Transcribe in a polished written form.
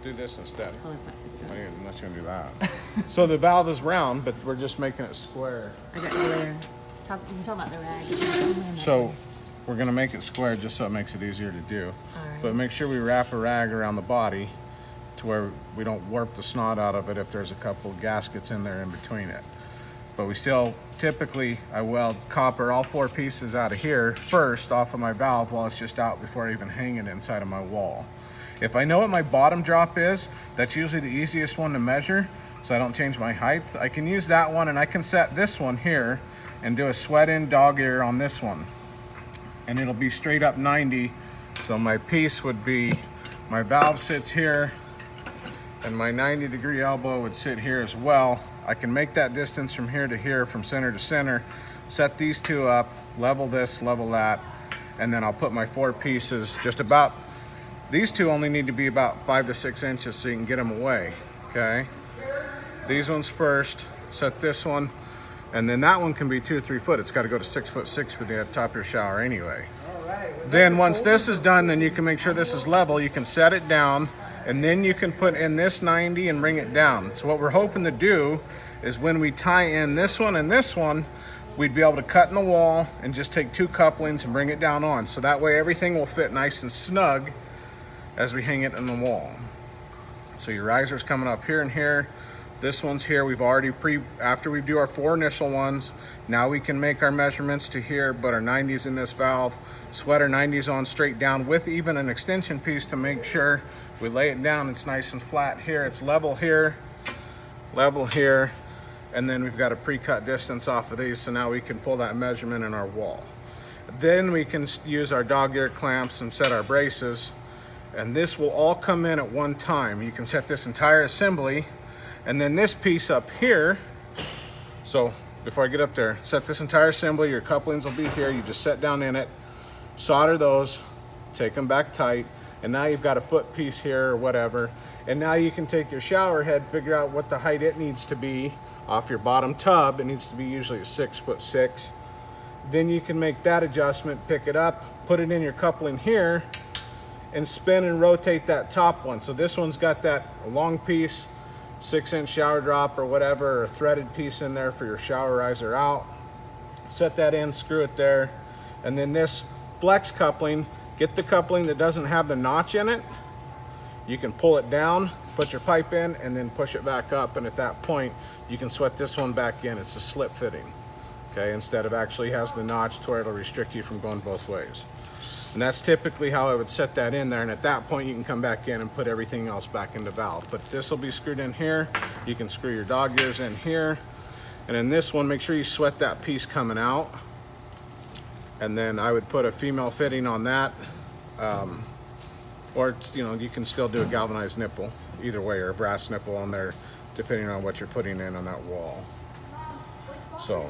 do this instead. Oh, it's not, I'm not gonna do that. So the valve is round, but we're just making it square. I got glare. You can talk about the rag. So we're gonna make it square just so it makes it easier to do. Alright. But make sure we wrap a rag around the body to where we don't warp the snot out of it if there's a couple gaskets in there in between it. But we still, typically, I weld copper all 4 pieces out of here first off of my valve while it's just out before I even hang it inside of my wall. If I know what my bottom drop is, that's usually the easiest one to measure, so I don't change my height. I can use that one, and I can set this one here and do a sweat-in dog ear on this one. And it'll be straight up 90. So my piece would be, my valve sits here, and my 90-degree elbow would sit here as well. I can make that distance from here to here, from center to center, set these 2 up, level this, level that, and then I'll put my 4 pieces just about, these 2 only need to be about 5 to 6 inches so you can get them away, okay? These ones first, set this one, and then that one can be 2 or 3 foot. It's got to go to 6'6" for the top of your shower anyway. Then once this is done, then you can make sure this is level. You can set it down, and then you can put in this 90 and bring it down. So what we're hoping to do is when we tie in this one and this one, we'd be able to cut in the wall and just take 2 couplings and bring it down on. So that way everything will fit nice and snug as we hang it in the wall. So your riser's coming up here and here. This one's here. We've already after we do our 4 initial ones, now we can make our measurements to here, but our 90's in this valve. Sweat our 90's on straight down with even an extension piece to make sure we lay it down. It's nice and flat here. It's level here, and then we've got a pre-cut distance off of these, so now we can pull that measurement in our wall. Then we can use our dog ear clamps and set our braces, and this will all come in at one time. You can set this entire assembly, and then this piece up here, so before I get up there, set this entire assembly, your couplings will be here, you just set down in it, solder those, take them back tight, and now you've got a foot piece here or whatever, and now you can take your shower head, figure out what the height it needs to be off your bottom tub. It needs to be usually 6'6". Then you can make that adjustment, pick it up, put it in your coupling here, and spin and rotate that top one. So this one's got that long piece, 6-inch shower drop or whatever, or a threaded piece in there for your shower riser out. Set that in, screw it there, and then this flex coupling, get the coupling that doesn't have the notch in it. You can pull it down, put your pipe in, and then push it back up, and at that point you can sweat this one back in. It's a slip fitting, okay, instead of actually has the notch to where it'll restrict you from going both ways. And that's typically how I would set that in there, and at that point you can come back in and put everything else back into valve. But this will be screwed in here. You can screw your dog ears in here, and in this one make sure you sweat that piece coming out, and then I would put a female fitting on that, or you can still do a galvanized nipple either way, or a brass nipple on there depending on what you're putting in on that wall. So